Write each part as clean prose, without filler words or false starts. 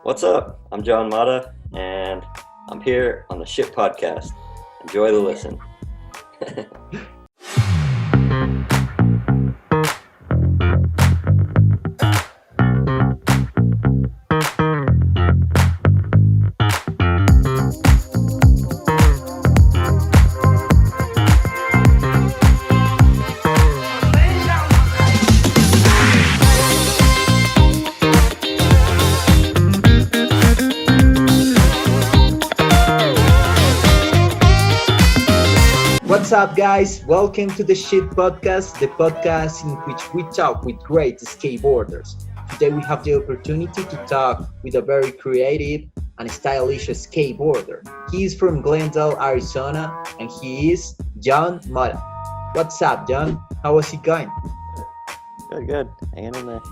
What's up? I'm John Motta, and I'm here on the Shit Podcast. Enjoy the listen. What's up, guys? Welcome to the Shit Podcast, the podcast in which we talk with great skateboarders. Today, we have the opportunity to talk with a very creative and stylish skateboarder. He is from Glendale, Arizona, and he is John Motta. What's up, John? How was it going? Good. Hanging in there.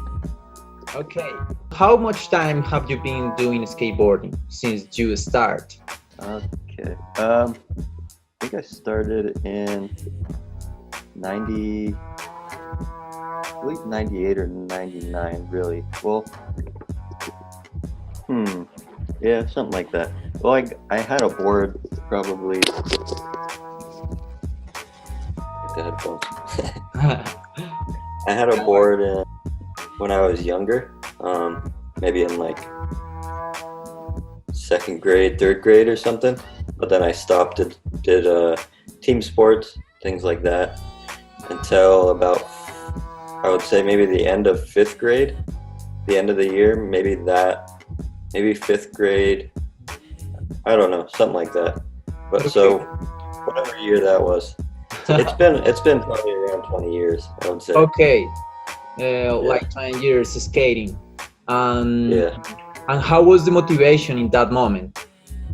Okay. How much time have you been doing skateboarding since you start? Okay. I think I started in 90, I believe 98 or 99, really. Well, yeah, something like that. Well, I had a board probably. The headphones. I had a board when I was younger, maybe in like second grade, third grade or something. But then I stopped and did team sports, things like that, until about, I would say maybe the end of fifth grade, the end of the year, maybe fifth grade, I don't know, something like that. But okay. So whatever year that was, it's been probably around 20 years, I would say. Okay, like 20 years skating. Yeah. And how was the motivation in that moment?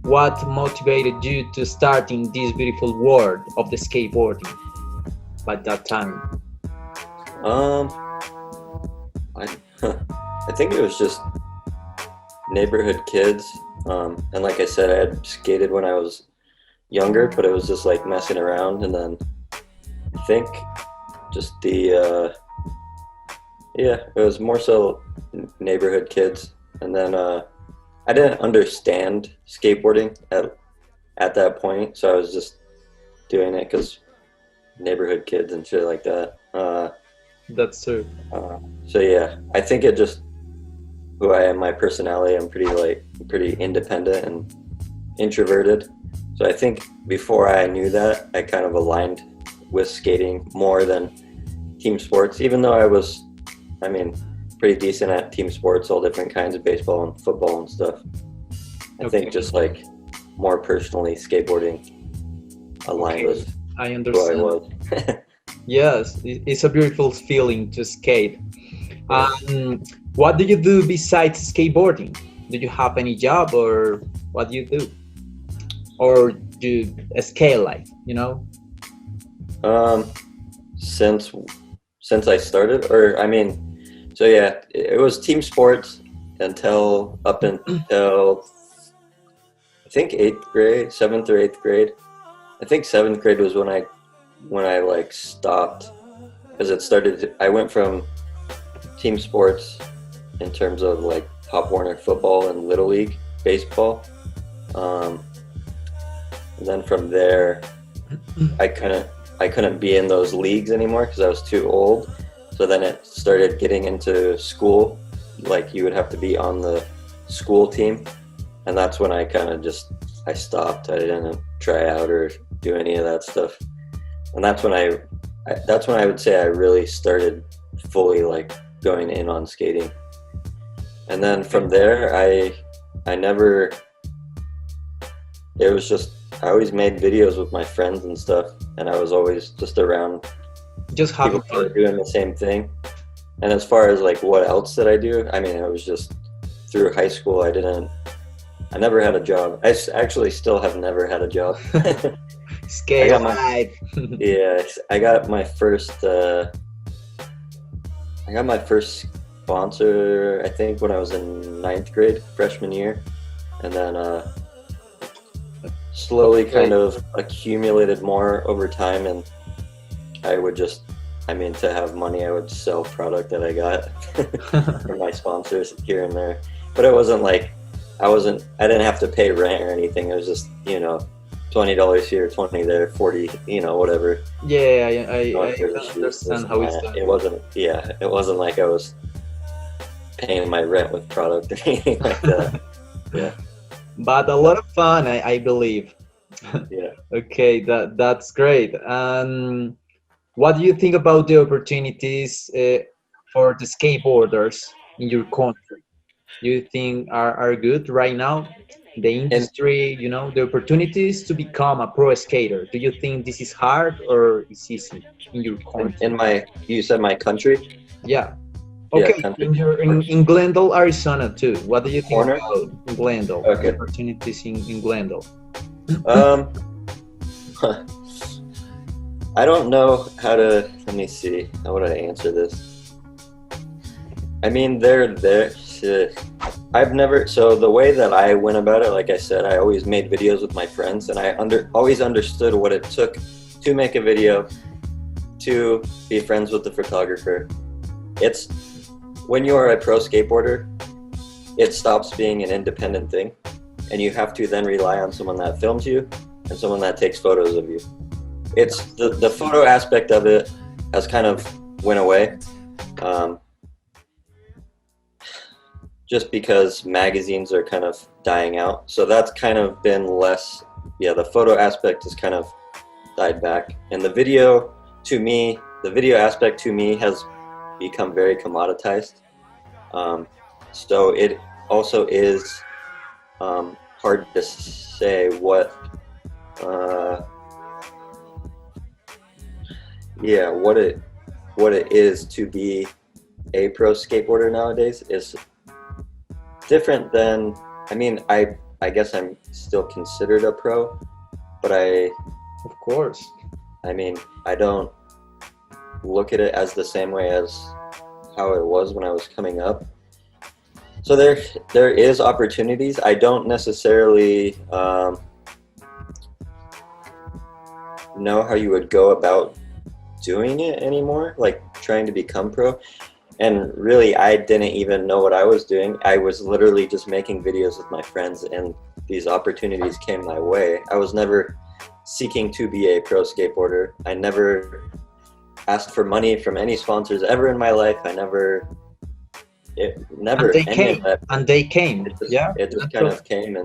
What motivated you to start in this beautiful world of the skateboarding by that time? I think it was just neighborhood kids. And like I said, I had skated when I was younger, but it was just like messing around. And then I think just it was more so neighborhood kids. And then I didn't understand skateboarding at that point, so I was just doing it because neighborhood kids and shit like that. That's true. So yeah, I think it just who I am, my personality. I'm pretty independent and introverted. So I think before I knew that, I kind of aligned with skating more than team sports, even though I was, pretty decent at team sports, all different kinds of baseball and football and stuff. I think just like more personally, skateboarding aligned with I understand. who I was. Yes, it's a beautiful feeling to skate. What do you do besides skateboarding? Do you have any job, or what do you do? Or do you skate life, Since I started, so yeah, it was team sports up until I think 7th or 8th grade. I think 7th grade was when I like stopped, because it started. I went from team sports in terms of like Pop Warner football and Little League baseball, and then from there, I couldn't be in those leagues anymore because I was too old. So then it started getting into school, like you would have to be on the school team. And that's when I kind of I stopped. I didn't try out or do any of that stuff. And that's when I would say I really started fully like going in on skating. And then from there, I always made videos with my friends and stuff. And I was always just around just having people who are doing the same thing. And as far as like what else did I do, it was just through high school. I never had a job. I actually still have never had a job. Skate life. Yeah, I got my first sponsor, I think, when I was in 9th grade, freshman year. And then slowly kind of accumulated more over time, and I would just, to have money, I would sell product that I got from my sponsors here and there. but it wasn't like I didn't have to pay rent or anything. It was just, you know, $20 here, 20 there, 40, you know, whatever. Yeah, Going I for the shoes, understand this how and it's that. done. It wasn't like I was paying my rent with product or anything like that. Yeah. But a lot of fun, I believe. Yeah. Okay, that's great. What do you think about the opportunities for the skateboarders in your country? Do you think are good right now? The And industry, you know, the opportunities to become a pro skater. Do you think this is hard or is easy in your country? you said my country? Yeah. Yeah, Okay, country. in Glendale, Arizona too. What do you think Corner? about Glendale? The Okay. opportunities in Glendale. Um, I don't know how to, let me see, how would I answer this? I mean, I've never, so the way that I went about it, like I said, I always made videos with my friends, and I always understood what it took to make a video, to be friends with the photographer. It's, when you are a pro skateboarder, it stops being an independent thing, and you have to then rely on someone that films you and someone that takes photos of you. It's the photo aspect of it has kind of went away, just because magazines are kind of dying out. So that's kind of been less, yeah, the photo aspect has kind of died back. And the video aspect to me has become very commoditized. So it also is hard to say what what it is to be a pro skateboarder nowadays is different than, I mean, I guess I'm still considered a pro, but Of course. I mean, I don't look at it as the same way as how it was when I was coming up. So there is opportunities. I don't necessarily know how you would go about doing it anymore, like trying to become pro. And really, I didn't even know what I was doing. I was literally just making videos with my friends, and these opportunities came my way. I was never seeking to be a pro skateboarder. I never asked for money from any sponsors ever in my life. And they came. It just kind of came,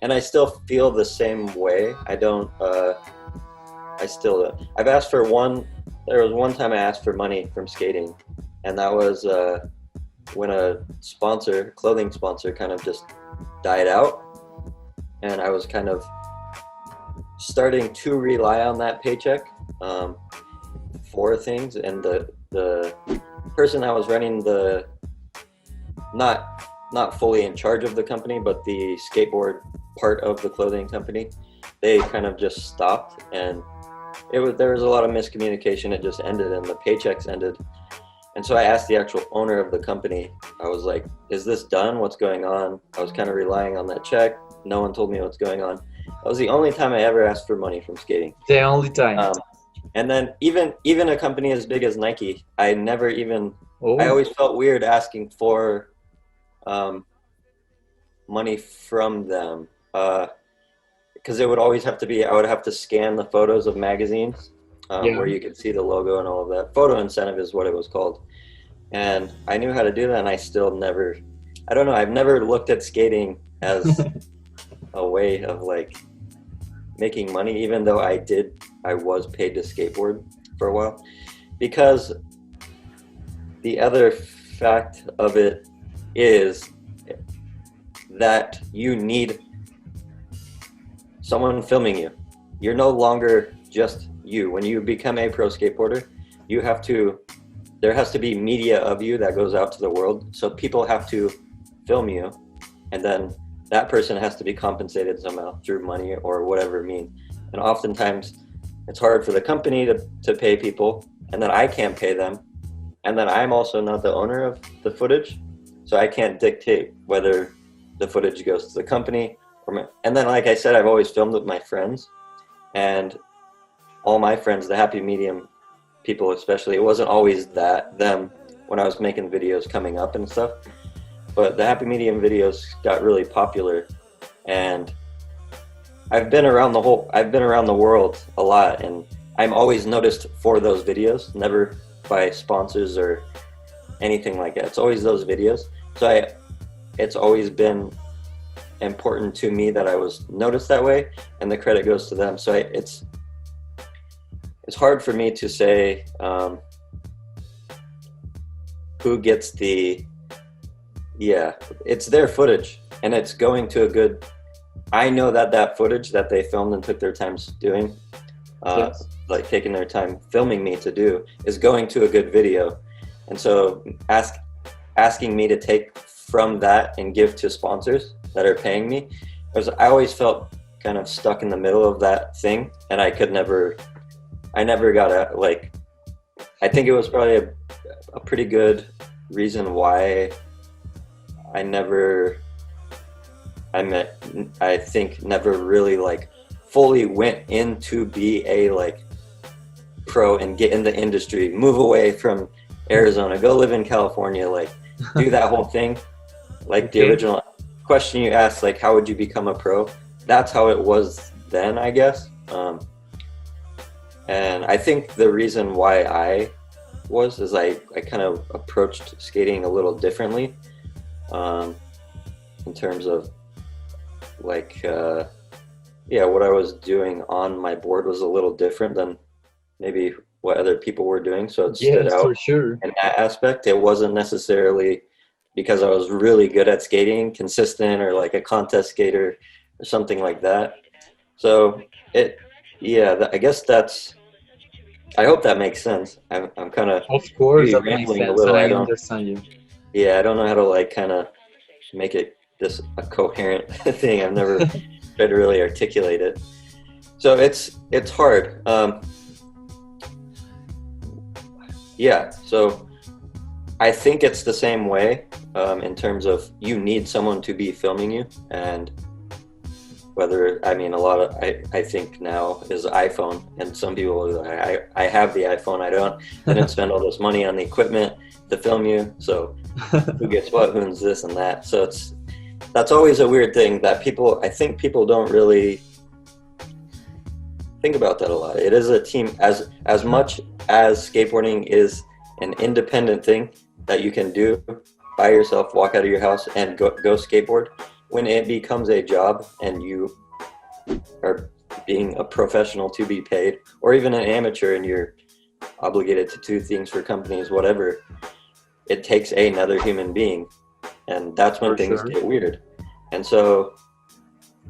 and I still feel the same way. There was one time I asked for money from skating, and that was when a clothing sponsor kind of just died out, and I was kind of starting to rely on that paycheck for things. And the person that was running not fully in charge of the company, but the skateboard part of the clothing company, they kind of just stopped, and there was a lot of miscommunication. It just ended, and the paychecks ended. And so I asked the actual owner of the company, I was like, is this done? What's going on? I was kind of relying on that check. No one told me what's going on. That was the only time I ever asked for money from skating. The only time. And then even a company as big as Nike, I always felt weird asking for money from them. Because it would always have to be, I would have to scan the photos of magazines where you could see the logo and all of that. Photo incentive is what it was called. And I knew how to do that, and I still never, I don't know, I've never looked at skating as a way of like making money, even though I was paid to skateboard for a while. Because the other fact of it is that you need someone filming you. You're no longer just you. When you become a pro skateboarder, there has to be media of you that goes out to the world. So people have to film you, and then that person has to be compensated somehow through money or whatever mean. And oftentimes it's hard for the company to pay people, and then I can't pay them. And then I'm also not the owner of the footage, so I can't dictate whether the footage goes to the company. And then, like I said, I've always filmed with my friends, and all my friends, the happy medium people especially, it wasn't always them when I was making videos coming up and stuff. but the happy medium videos got really popular, and I've been around the world a lot, and I'm always noticed for those videos, never by sponsors or anything like that. It's always those videos. So it's always been important to me that I was noticed that way, and the credit goes to them. So it's hard for me to say who gets it's their footage, and it's going to a good, I know that footage that they filmed and took their time doing, Yes. like taking their time filming me to do, is going to a good video. And so asking me to take from that and give to sponsors that are paying me, I always felt kind of stuck in the middle of that thing, and I never got out. Like, I think it was probably a pretty good reason why I think never really like fully went in to be a like pro and get in the industry, move away from Arizona, go live in California, like do that whole thing. Like the original question you asked, like how would you become a pro? That's how it was then, I guess. And I think the reason why I kind of approached skating a little differently, in terms of like, what I was doing on my board was a little different than maybe what other people were doing. So it stood out for sure. in that aspect. It wasn't necessarily because I was really good at skating, consistent, or like a contest skater or something like that. So I guess I hope that makes sense. I'm kind of Course, that makes rambling a sense, little. and I understand you. I don't know how to like kind of make it a coherent thing. I've never tried to really articulate it. So it's hard. So I think it's the same way, in terms of you need someone to be filming you, and I think now is iPhone, and some people I have the iPhone, I didn't spend all this money on the equipment to film you, so who gets what, who's this and that. So that's always a weird thing that I think people don't really think about that a lot. It is a team, as much as skateboarding is an independent thing that you can do by yourself, walk out of your house and go skateboard. When it becomes a job and you are being a professional to be paid, or even an amateur and you're obligated to do things for companies, whatever, it takes another human being, and that's when things get weird. And so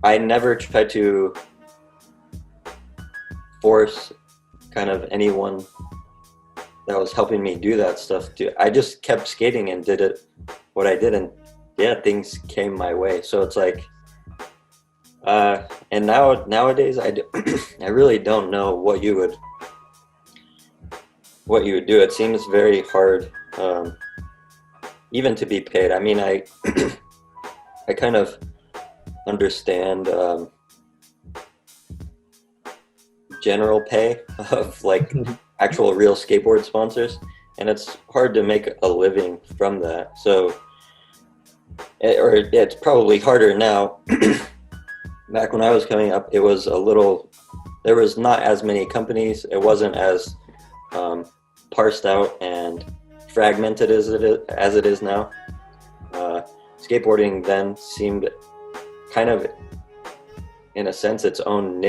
I never try to force kind of anyone that was helping me do that stuff I just kept skating and did what I did, and things came my way. So it's like, and nowadays I really don't know what you would do. It seems very hard, even to be paid. I mean, I kind of understand general pay of like actual real skateboard sponsors, and it's hard to make a living from that. So it's probably harder now. Back when I was coming up, there was not as many companies. It wasn't as parsed out and fragmented as it is now. Skateboarding then seemed kind of, in a sense, its own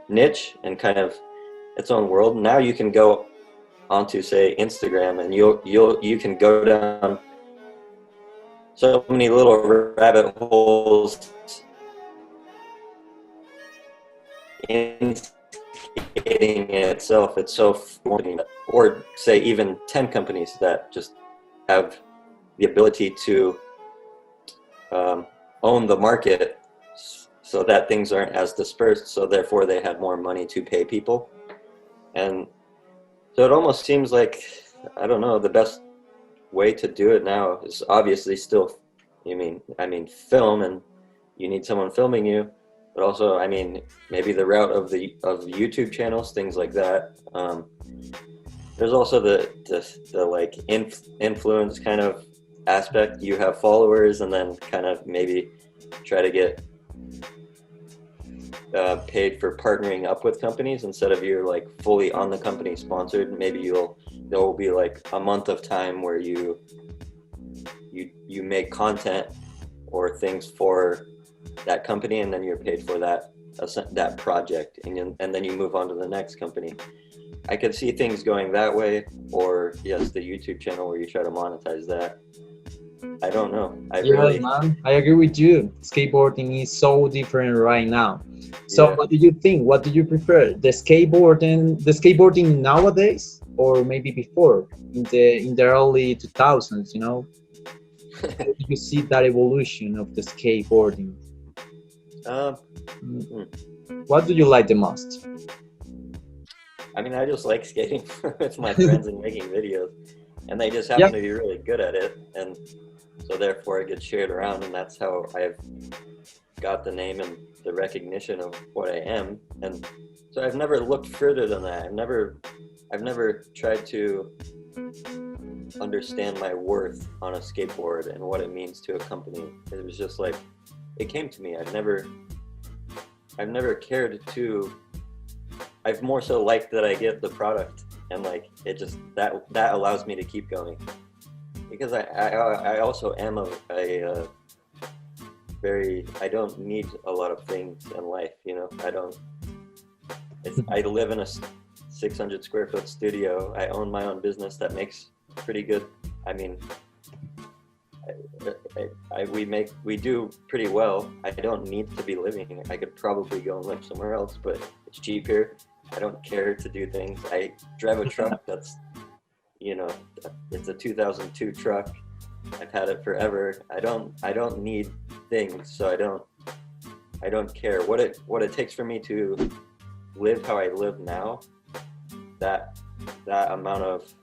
niche and kind of its own world. Now you can go onto, say, Instagram, and you can go down so many little rabbit holes in skating itself. It's so forming, or say even 10 companies that just have the ability to own the market, so that things aren't as dispersed, so therefore they had more money to pay people. And so it almost seems like, I don't know, the best way to do it now is obviously still, film, and you need someone filming you, but also, maybe the route of YouTube channels, things like that. There's also the like influence kind of aspect. You have followers, and then kind of maybe try to get paid for partnering up with companies instead of you're like fully on the company sponsored. Maybe there will be like a month of time where you make content or things for that company, and then you're paid for that project, and then you move on to the next company. I could see things going that way, or yes, the YouTube channel where you try to monetize that. I don't know. Man, I agree with you. Skateboarding is so different right now. So Yeah. what do you think? What do you prefer? The skateboarding nowadays, or maybe before in the early 2000s, you know? How do you see that evolution of the skateboarding? What do you like the most? I mean, I just like skating with my friends and making videos, and they just happen to be really good at it, and so therefore it gets shared around, and that's how I've got the name and the recognition of what I am. And so I've never looked further than that. I've never tried to understand my worth on a skateboard and what it means to a company. It was just like, it came to me. I've never cared to. I've more so liked that I get the product, and like it just that allows me to keep going, because I also am a very, I don't need a lot of things in life, you know. I live in a 600 square foot studio. I own my own business that makes pretty good. I mean, we do pretty well. I don't need to be living. I could probably go and live somewhere else, but it's cheap here. I don't care to do things. I drive a truck that's, you know, it's a 2002 truck. I've had it forever. I don't need things, so I don't care what it takes for me to live how I live now. That amount of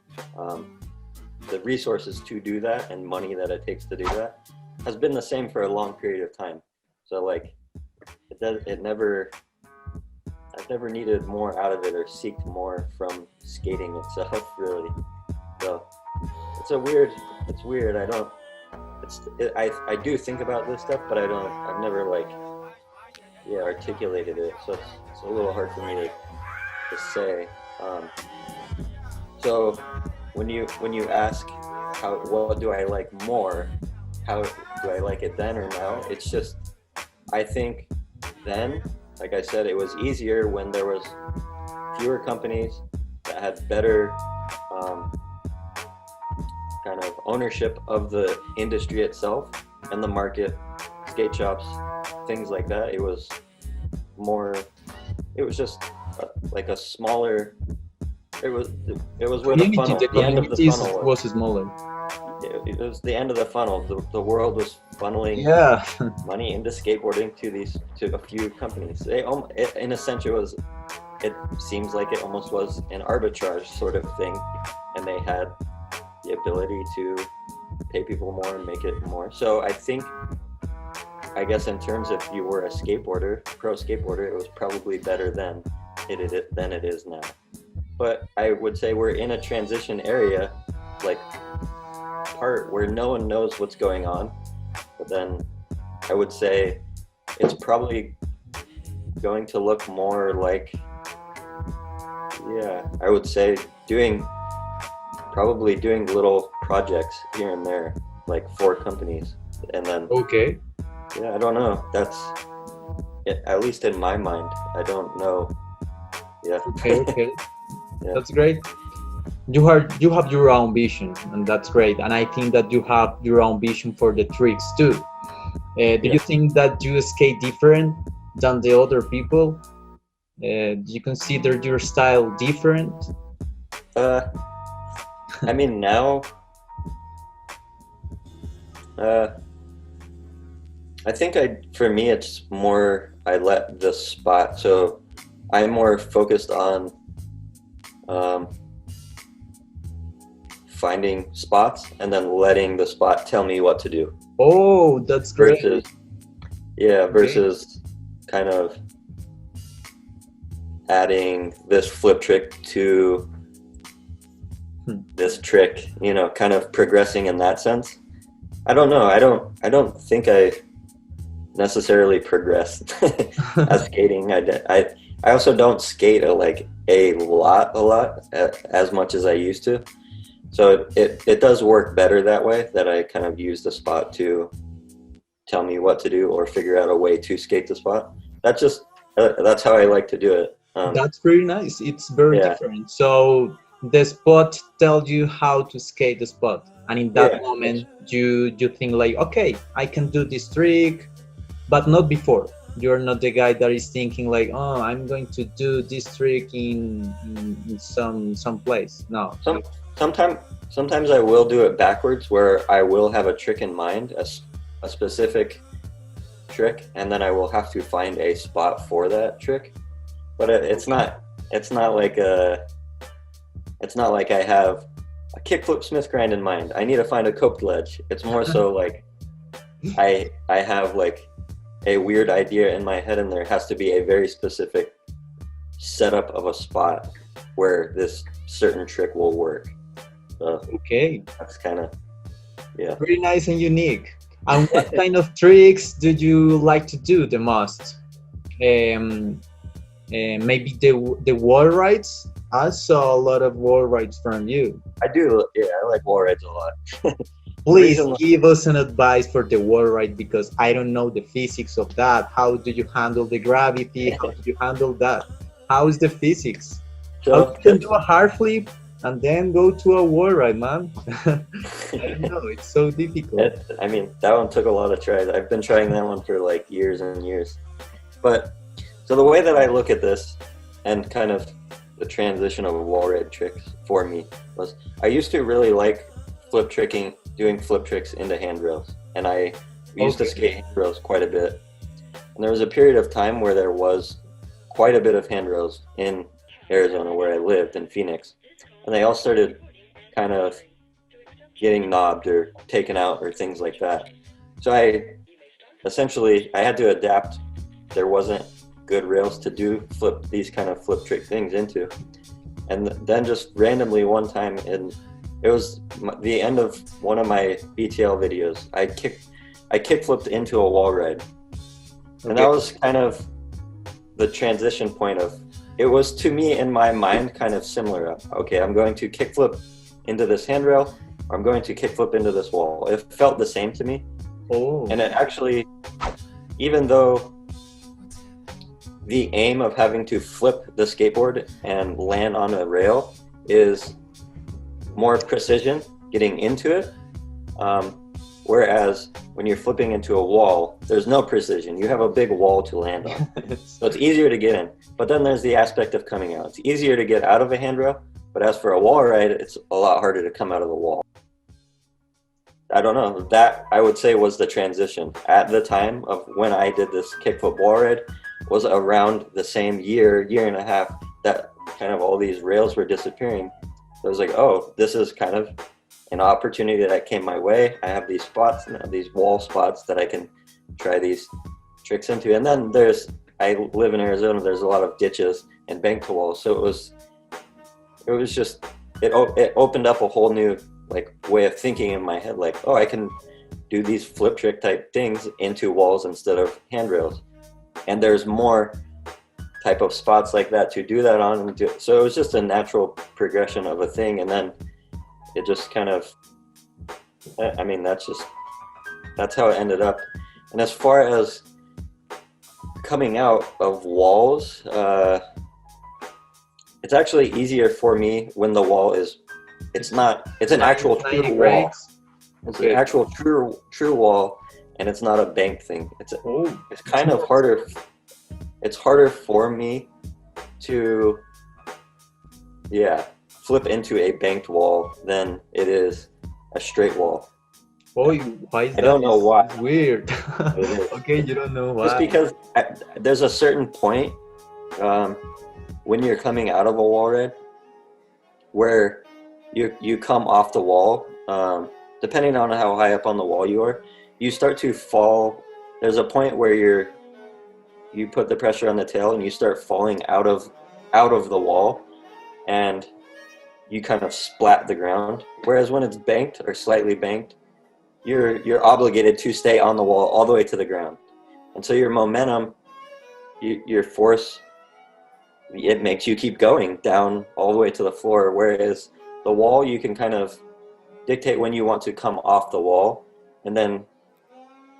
the resources to do that and money that it takes to do that has been the same for a long period of time. So like I've never needed more out of it or seeked more from skating itself, really. So it's weird. I do think about this stuff, but I've never like articulated it. So it's a little hard for me to say. So when you ask what do I like more, how do I like it then or now? It's just, I think then, like I said, it was easier when there was fewer companies that had better kind of ownership of the industry itself and the market, skate shops, things like that. It was just like a smaller, it was where the funnel, the end of the funnel was smaller. It was the end of the funnel. The world was funneling money into skateboarding to a few companies. In a sense, it seems like it almost was an arbitrage sort of thing, and they had the ability to pay people more and make it more. So I guess in terms of you were a skateboarder, pro skateboarder, it was probably better than it is now. But I would say we're in a transition area, like part where no one knows what's going on. But then I would say it's probably going to look more like, I would say probably doing little projects here and there, like for companies, and then I don't know, that's it, at least in my mind. I don't know. Okay. That's great. You have your own vision, and that's great, and I think that you have your own vision for the tricks too. Do you think that you skate different than the other people? Do you consider your style different? I mean, now, I think for me, it's more, I let the spot, so I'm more focused on finding spots and then letting the spot tell me what to do. Oh, that's great. Versus kind of adding this flip trick to this trick, you know, kind of progressing in that sense. I don't know. I don't think I necessarily progressed at skating. I also don't skate a lot as much as I used to. So it does work better that way, that I kind of use the spot to tell me what to do or figure out a way to skate the spot. That's how I like to do it. That's pretty nice. It's very Yeah. different. So the spot tells you how to skate the spot, and in that Yeah. moment, you think like, okay, I can do this trick, but not before. You're not the guy that is thinking like, oh, I'm going to do this trick in some place. No. Sometimes I will do it backwards, where I will have a trick in mind, a specific trick, and then I will have to find a spot for that trick. But it's not like I have a kickflip Smith grind in mind. I need to find a coped ledge. It's more so like I have like a weird idea in my head, and there has to be a very specific setup of a spot where this certain trick will work. So Okay. that's kind of, yeah. Very nice and unique. And what kind of tricks do you like to do the most? Maybe the wall rides. I saw a lot of wall rides from you. I do, yeah, I like wall rides a lot. Please reason- give us an advice for the wall ride, because I don't know the physics of that. How do you handle the gravity? How do you handle that? How is the physics? How you can do a hard flip and then go to a wall ride, man? I don't know. It's so difficult. I mean, that one took a lot of tries. I've been trying that one for like years and years. But so the way that I look at this, and kind of the transition of wall ride tricks for me, was I used to really like doing flip tricks into handrails, and we used to skate handrails quite a bit. And there was a period of time where there was quite a bit of handrails in Arizona, where I lived in Phoenix, and they all started kind of getting knobbed or taken out or things like that. So I had to adapt. There wasn't good rails to do these kind of flip trick things into, and then just randomly one time, and it was the end of one of my BTL videos, I kick flipped into a wall ride, and that was kind of the transition point of, it was to me in my mind kind of similar. Okay, I'm going to kickflip into this handrail, or I'm going to kickflip into this wall. It felt the same to me. Oh. And it actually, even though the aim of having to flip the skateboard and land on a rail is more precision getting into it, whereas when you're flipping into a wall, there's no precision. You have a big wall to land on. So it's easier to get in. But then there's the aspect of coming out. It's easier to get out of a handrail, but as for a wall ride, it's a lot harder to come out of the wall. I don't know. That, I would say, was the transition. At the time of when I did this kickflip wall ride, was around the same year and a half that kind of all these rails were disappearing. So I was like, oh, this is kind of an opportunity that came my way. I have these spots, these wall spots that I can try these tricks into. And then I live in Arizona, there's a lot of ditches and bank to walls. So it opened up a whole new way of thinking in my head, like, oh, I can do these flip trick type things into walls instead of handrails. And there's more type of spots like that to do that on. So it was just a natural progression of a thing. And then it just kind of, I mean, that's how it ended up. And as far as coming out of walls, it's actually easier for me when the wall it's an actual true wall. It's an actual true wall, and it's not a bank thing. It's kind of harder. It's harder for me to, flip into a banked wall than it is a straight wall. Oh, why is that? I don't know why. It's weird. Okay, you don't know why. Just because there's a certain point when you're coming out of a wall ride where you come off the wall, depending on how high up on the wall you are, you start to fall. There's a point where you put the pressure on the tail and you start falling out of the wall, and you kind of splat the ground. Whereas when it's banked or slightly banked, you're obligated to stay on the wall all the way to the ground. And so your momentum, your force, it makes you keep going down all the way to the floor. Whereas the wall, you can kind of dictate when you want to come off the wall. And then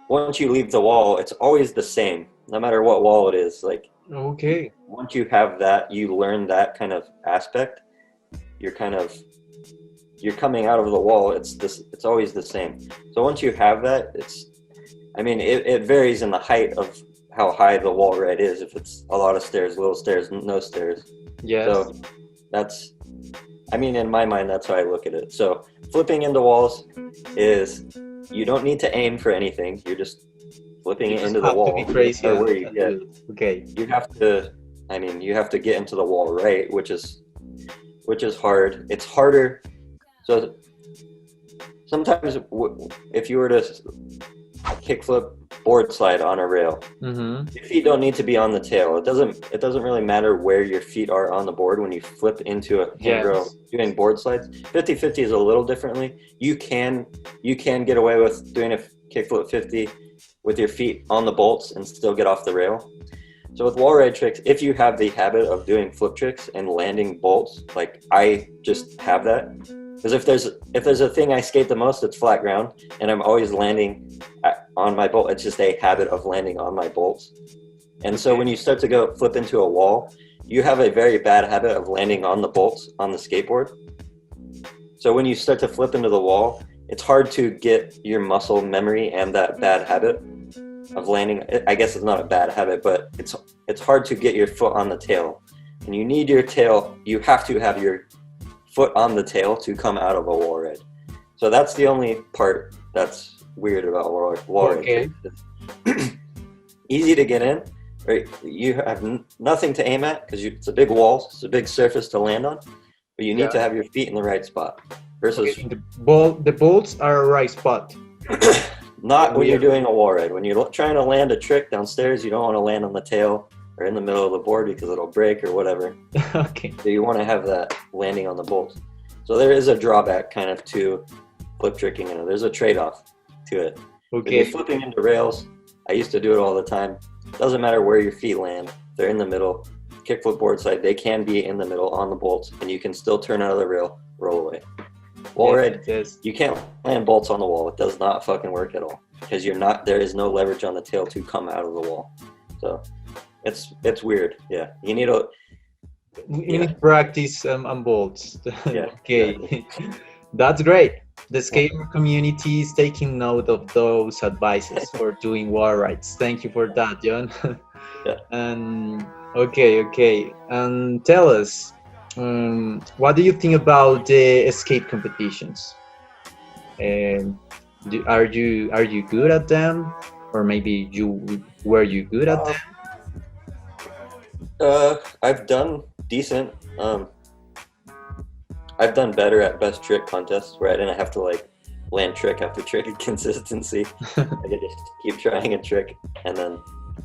once you leave the wall, it's always the same, no matter what wall it is. Like, Okay. once you have that, you learn that kind of aspect, you're coming out of the wall. It's always the same. So once you have that, it varies in the height of how high the wall ride is. If it's a lot of stairs, little stairs, no stairs. Yes. So that's, in my mind, that's how I look at it. So flipping into walls is, you don't need to aim for anything. You're just flipping it into the wall. To be crazy. Okay. You have to get into the wall right, which is hard. It's harder. So sometimes if you were to kickflip board slide on a rail, your feet don't need to be on the tail. It doesn't really matter where your feet are on the board when you flip into a handrail doing board slides. 50-50 is a little differently. You can get away with doing a kickflip 50 with your feet on the bolts and still get off the rail. So with wall ride tricks, if you have the habit of doing flip tricks and landing bolts, like I just have that, because if there's a thing I skate the most, it's flat ground, and I'm always landing on my bolt. It's just a habit of landing on my bolts. And so when you start to go flip into a wall, you have a very bad habit of landing on the bolts on the skateboard. So when you start to flip into the wall, it's hard to get your muscle memory and that bad habit of landing. I guess it's not a bad habit, but it's hard to get your foot on the tail. And you need your tail, you have to have your foot on the tail to come out of a wall ride. So that's the only part that's weird about wall ride. Easy to get in, right? You have nothing to aim at because it's a big wall, it's a big surface to land on, but you need to have your feet in the right spot. Versus the bolts are a right spot. Not when you're doing a wall ride. When you're trying to land a trick downstairs, you don't want to land on the tail or in the middle of the board because it'll break or whatever. Okay. So you want to have that landing on the bolts. So there is a drawback kind of to flip tricking. There's a trade-off to it. Okay. When you're flipping into rails, I used to do it all the time. Doesn't matter where your feet land. They're in the middle. Kickflip board slide, they can be in the middle on the bolts, and you can still turn out of the rail, roll away. Wall ride, you can't land bolts on the wall. It does not fucking work at all because there is no leverage on the tail to come out of the wall. So it's weird. Yeah, you need to practice on bolts. Yeah. Okay. That's great. The skateboard community is taking note of those advices for doing wall rides. Thank you for that, John. Yeah. And okay. And tell us, what do you think about the skate competitions? Are you good at them, or maybe were you good at them? I've done decent. I've done better at best trick contests where I didn't have to like land trick after trick and consistency. I could just keep trying a trick and then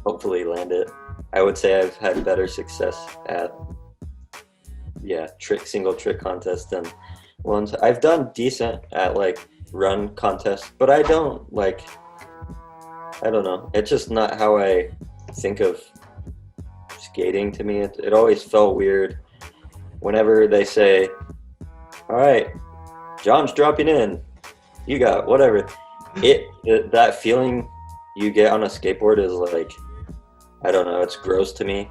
hopefully land it. I would say I've had better success at single trick contests than ones. I've done decent at like run contests, but I don't know. It's just not how I think of skating. To me, it always felt weird whenever they say, all right, John's dropping in, you got whatever. That feeling you get on a skateboard is like, I don't know, it's gross to me.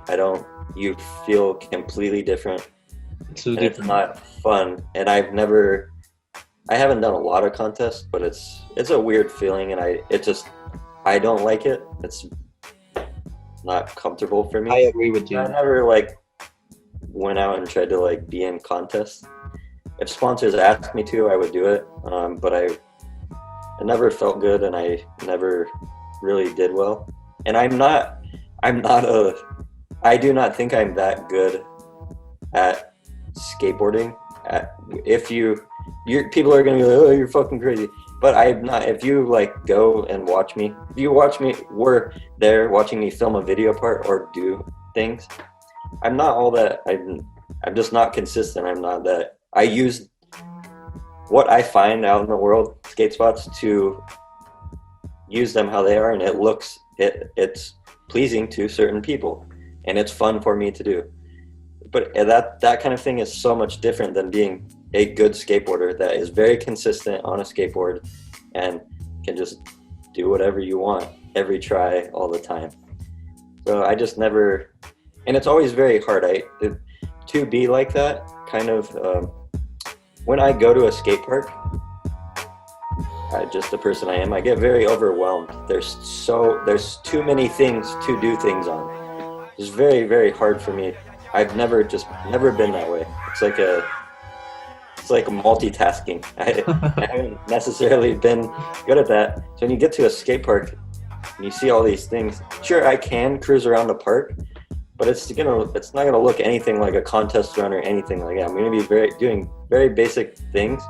You feel completely different. It's not fun. And I haven't done a lot of contests, but it's a weird feeling, and I don't like it. It's not comfortable for me. I agree with you. I never went out and tried to be in contests. If sponsors asked me to, I would do it, but it never felt good, and I never really did well. And I do not think I'm that good at skateboarding. People are gonna be like, oh, you're fucking crazy. But I'm not. If you go and watch me, were there watching me film a video part or do things, I'm not all that. I'm just not consistent. I'm not that. what I find out in the world, skate spots, to use them how they are, and it's pleasing to certain people, and it's fun for me to do. But that kind of thing is so much different than being a good skateboarder that is very consistent on a skateboard and can just do whatever you want every try all the time. So I just never, and it's always very hard to be like that kind of. When I go to a skate park, just the person I am, I get very overwhelmed. There's too many things to do things on. It's very, very hard for me. I've never been that way. It's like a multitasking. I haven't necessarily been good at that. So when you get to a skate park and you see all these things, sure, I can cruise around the park, but it's not gonna look anything like a contest run or anything like that. I'm gonna be doing very basic things.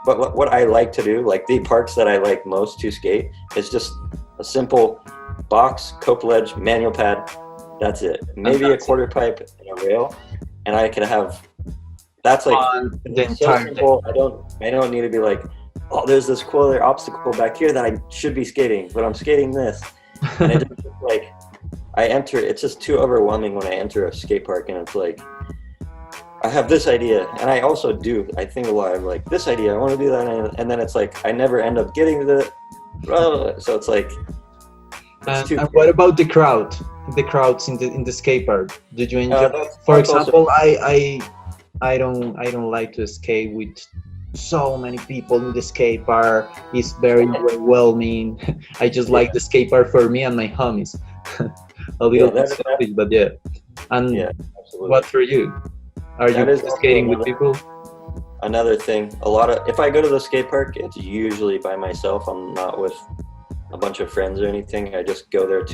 But what I like to do, like the parks that I like most to skate, is just a simple box, cope ledge, manual pad. That's it. Maybe a quarter pipe and a rail, and I can have. That's like the so entire simple. I don't need to be like, oh, there's this cool other obstacle back here that I should be skating, but I'm skating this. And it just like it's just too overwhelming when I enter a skate park, and it's like, I have this idea, and I also do. I think a lot. I'm like, this idea, I want to do that, and then it's like I never end up getting to it. So it's like. And what about the crowd? The crowds in the skate park. Did you enjoy? For example, I don't like to skate with so many people in the skate park. It's very overwhelming. I just like the skate park for me and my homies. A little bit selfish, but yeah. And what for you? Are you skating with people? Another thing, if I go to the skate park, it's usually by myself. I'm not with a bunch of friends or anything. I just go there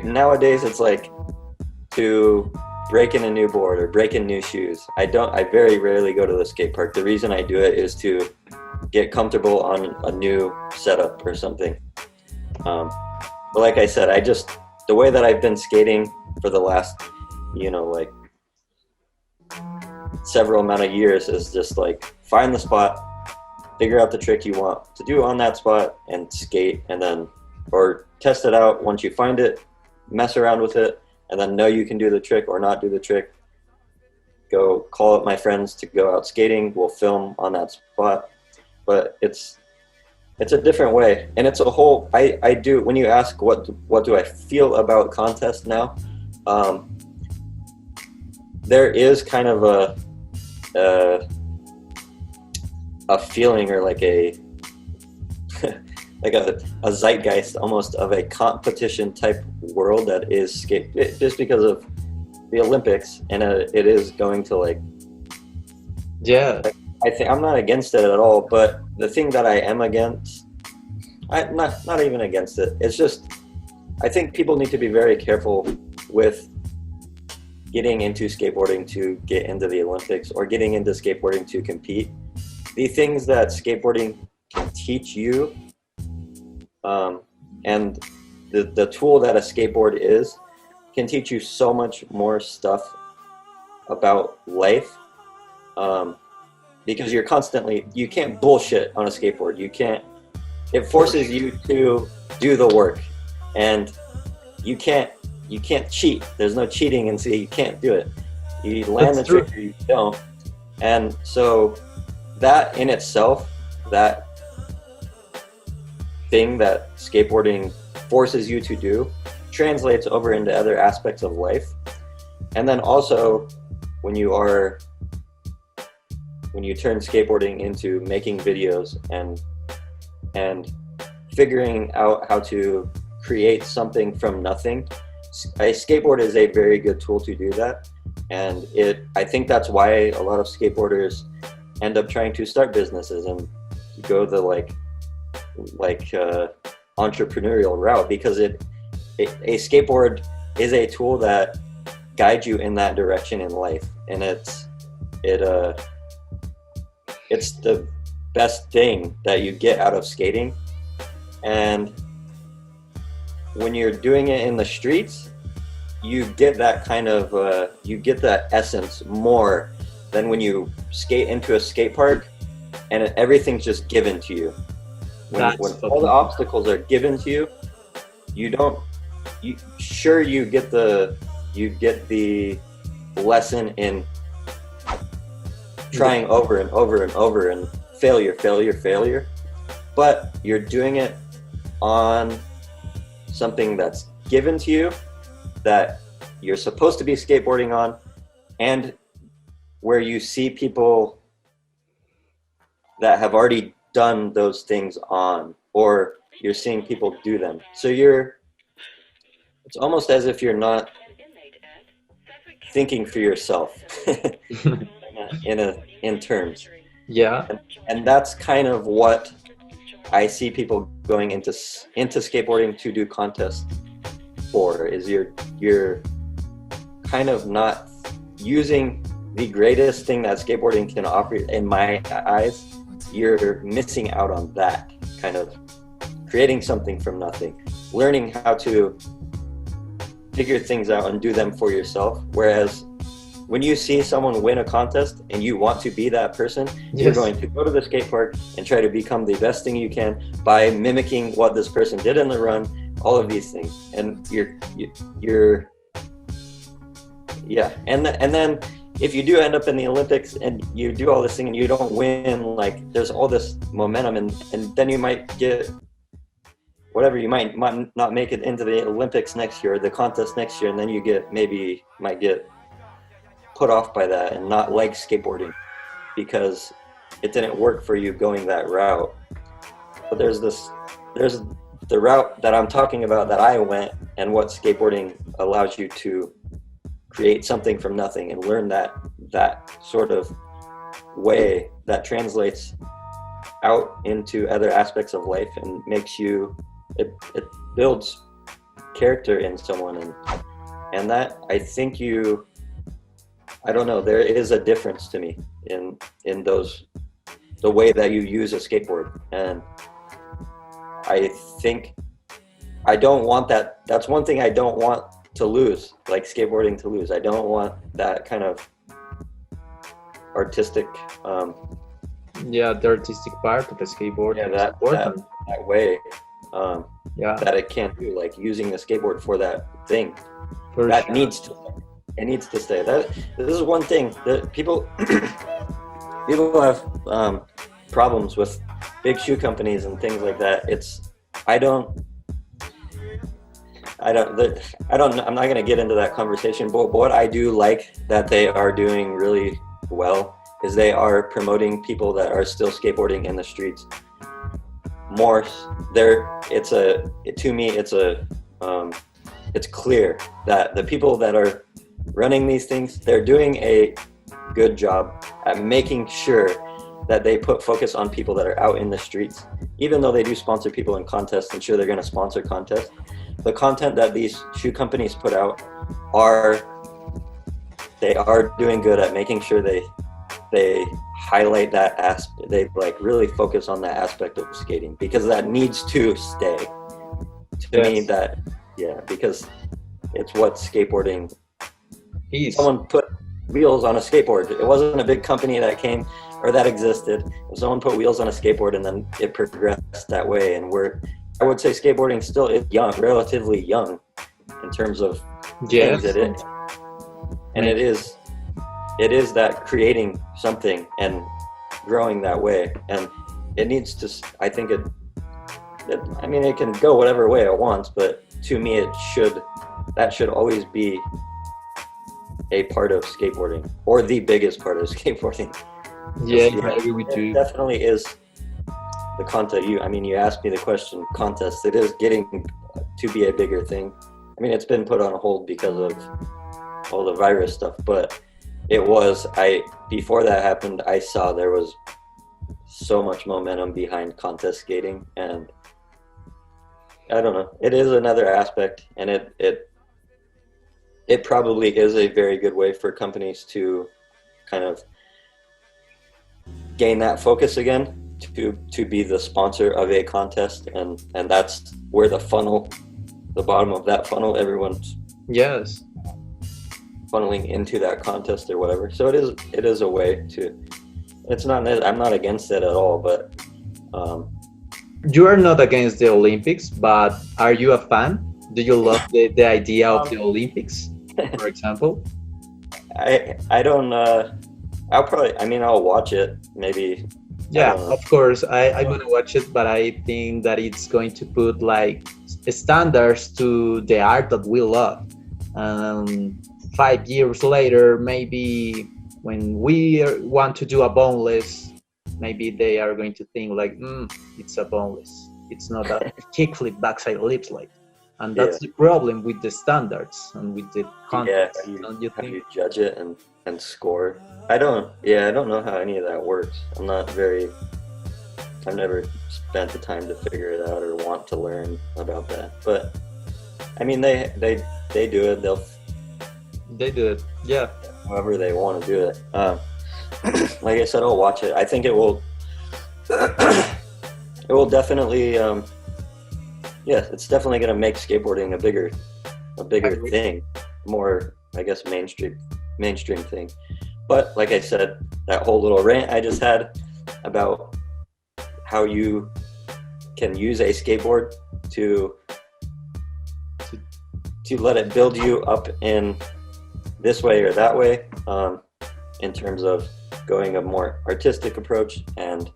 nowadays it's like to break in a new board or break in new shoes. I very rarely go to the skate park. The reason I do it is to get comfortable on a new setup or something. But like I said, the way that I've been skating for the last, like several amount of years is just like find the spot, figure out the trick you want to do on that spot and skate, and then, or test it out. Once you find it, mess around with it, and then know you can do the trick or not do the trick. Go call up my friends to go out skating. We'll film on that spot. But it's a different way, and it's a whole. I do. When you ask what do I feel about contests now, there is kind of a feeling, or like a like a zeitgeist almost of a competition type world that is skate, just because of the Olympics, and it is going to like. Yeah. I think I'm not against it at all, but the thing that I am against, I'm not even against it. It's just, I think people need to be very careful with getting into skateboarding to get into the Olympics, or getting into skateboarding to compete. The things that skateboarding can teach you, and the tool that a skateboard is, can teach you so much more stuff about life. Because you can't bullshit on a skateboard. It forces you to do the work, and you can't cheat. There's no cheating, and so you can't do it. You land the trick or you don't. And so that in itself, that thing that skateboarding forces you to do, translates over into other aspects of life. And then also when you turn skateboarding into making videos and figuring out how to create something from nothing, a skateboard is a very good tool to do that. And I think that's why a lot of skateboarders end up trying to start businesses and go the entrepreneurial route, because a skateboard is a tool that guides you in that direction in life, and it's the best thing that you get out of skating. And when you're doing it in the streets, you get that kind of you get that essence more than when you skate into a skate park. and everything's just given to you. When all the obstacles are given to you, you get the lesson in trying over and over and over and failure, but you're doing it on something that's given to you that you're supposed to be skateboarding on, and where you see people that have already done those things on, or you're seeing people do them. So it's almost as if you're not thinking for yourself in terms. Yeah. And that's kind of what I see people going into skateboarding to do contests for, is you're kind of not using the greatest thing that skateboarding can offer in my eyes. You're missing out on that, kind of creating something from nothing, learning how to figure things out and do them for yourself. Whereas when you see someone win a contest and you want to be that person, you're going to go to the skate park and try to become the best thing you can by mimicking what this person did in the run, all of these things. And and then if you do end up in the Olympics and you do all this thing and you don't win, like, there's all this momentum, and then you might get whatever, you might not make it into the Olympics next year, or the contest next year, and then you might get put off by that and not like skateboarding because it didn't work for you going that route. But there's the route that I'm talking about that I went, and what skateboarding allows you to create something from nothing and learn that sort of way that translates out into other aspects of life and makes you, it builds character in someone, and that, I think I don't know, there is a difference to me in the way that you use a skateboard. And I think I don't want that. That's one thing I don't want to lose, like skateboarding to lose. I don't want that kind of artistic the artistic part of the skateboard. That way that it can't do, like using the skateboard for that thing. Needs to stay. This is one thing that people have problems with big shoe companies and things like that. I'm not going to get into that conversation, but what I do like that they are doing really well is they are promoting people that are still skateboarding in the streets more. To me, it's clear that the people that are running these things, they're doing a good job at making sure that they put focus on people that are out in the streets. Even though they do sponsor people in contests, and sure, they're going to sponsor contests, the content that these shoe companies put out they are doing good at making sure they highlight that aspect. They really focus on that aspect of skating, because that needs to stay. To me, because it's what skateboarding is. Someone put wheels on a skateboard. It wasn't a big company that came or that existed. Someone put wheels on a skateboard, and then it progressed that way. And I would say skateboarding still is young, relatively young, in terms of things it is. And it is that creating something and growing that way. And it needs to, I think it can go whatever way it wants, but to me, that should always be a part of skateboarding, or the biggest part of skateboarding. I agree with you. It definitely is the content. You asked me the question, contest. It is getting to be a bigger thing. It's been put on hold because of all the virus stuff, but before that happened, I saw there was so much momentum behind contest skating, and I don't know, it is another aspect, and it probably is a very good way for companies to kind of gain that focus again, to be the sponsor of a contest, and that's where the bottom of that funnel, everyone's funneling into that contest or whatever. So it is a way to it's not. I'm not against it at all, but You are not against the Olympics, but are you a fan? Do you love the idea of the Olympics, for example? I don't. I'll probably. I mean, I'll watch it. Maybe. Yeah, of course. I'm gonna watch it, but I think that it's going to put like standards to the art that we love. 5 years later, maybe when we want to do a boneless, maybe they are going to think like, it's a boneless. It's not a kickflip backside lip slide, and that's the problem with the standards and with the content. Yeah, how you judge it and score. I don't know how any of that works. I've never spent the time to figure it out or want to learn about that. But I mean, they do it. They do it. Yeah. However they want to do it. Like I said, I'll watch it. I think it will. It will definitely. It's definitely going to make skateboarding a bigger thing, more, I guess, mainstream thing. But like I said, that whole little rant I just had about how you can use a skateboard to let it build you up in this way or that way, in terms of going a more artistic approach and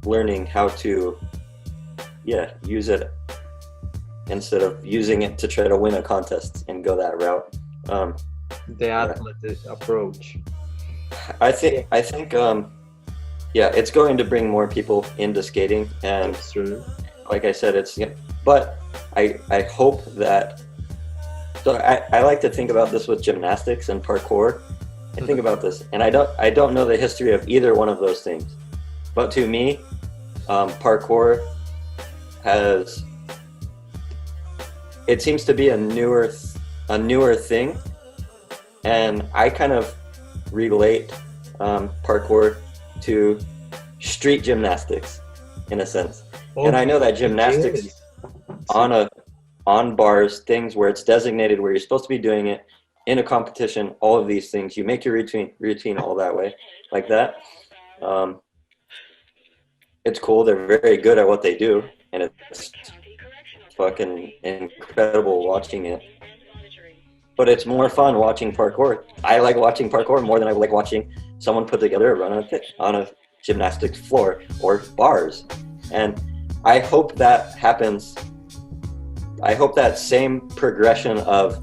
learning how to use it instead of using it to try to win a contest and go that route. The athletic approach. I think it's going to bring more people into skating, and that's true. Like I said, but I hope that. So I like to think about this with gymnastics and parkour. I think about this, and I don't know the history of either one of those things, but to me, parkour it seems to be a newer thing, and I kind of relate parkour to street gymnastics in a sense. And I know that gymnastics on bars, things where it's designated where you're supposed to be doing it in a competition, all of these things, you make your routine all that way, like that. It's cool. They're very good at what they do, and it's fucking incredible watching it. But it's more fun watching parkour. I like watching parkour more than I like watching someone put together a run on a gymnastics floor or bars. And I hope that happens. I hope that same progression of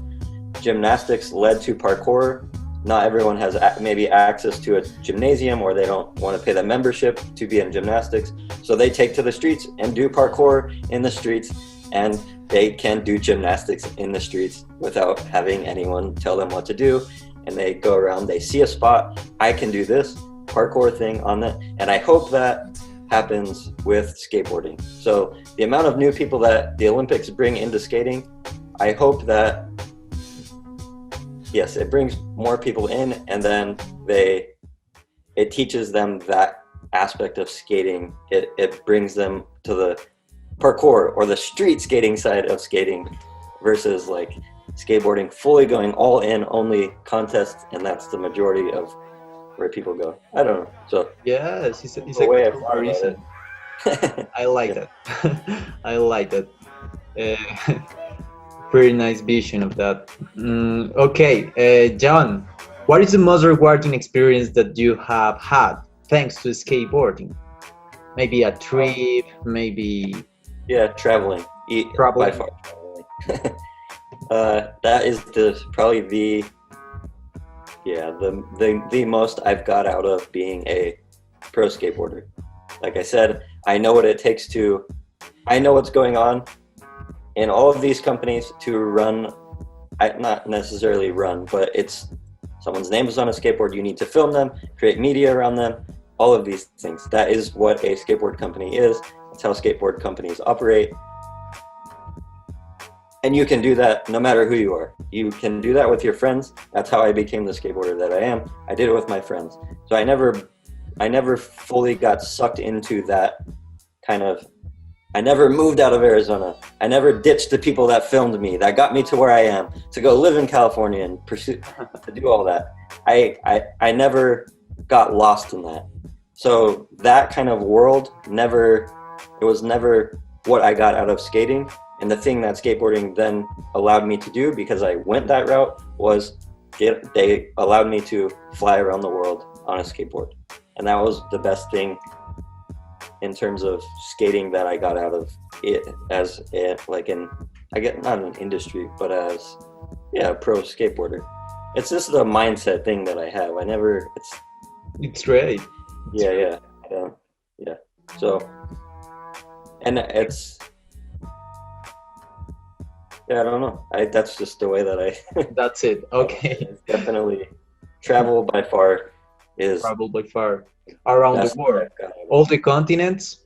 gymnastics led to parkour. Not everyone has maybe access to a gymnasium, or they don't want to pay the membership to be in gymnastics. So they take to the streets and do parkour in the streets, and they can do gymnastics in the streets without having anyone tell them what to do. And they go around, they see a spot, I can do this parkour thing on that. And I hope that happens with skateboarding. So the amount of new people that the Olympics bring into skating, I hope that, yes, it brings more people in, and then it teaches them that aspect of skating. It brings them to the parkour or the street skating side of skating versus like skateboarding fully going all in, only contests, and that's the majority of where people go. I don't know. So yes, it's a good reason. I like that. I like that. Pretty nice vision of that. Okay, John, what is the most rewarding experience that you have had thanks to skateboarding? Maybe a trip, maybe... Yeah, traveling. By far, traveling. That is probably the most I've got out of being a pro skateboarder. Like I said, I know what it takes I know what's going on in all of these companies to run, not necessarily run, but it's someone's name is on a skateboard. You need to film them, create media around them, all of these things. That is what a skateboard company is. That's how skateboard companies operate. And you can do that no matter who you are. You can do that with your friends. That's how I became the skateboarder that I am. I did it with my friends. So I never fully got sucked into that kind of, I never moved out of Arizona. I never ditched the people that filmed me, that got me to where I am, to go live in California and pursue, to do all that. I never got lost in that. So that kind of world it was never what I got out of skating. And the thing that skateboarding then allowed me to do, because I went that route, was they allowed me to fly around the world on a skateboard. And that was the best thing in terms of skating that I got out of it, not an industry, but as a pro skateboarder. It's just the mindset thing that I have. It's great. Yeah. So, and it's, I don't know. That's just the way that I. That's it. Okay. It's definitely travel by far around the world, all the continents.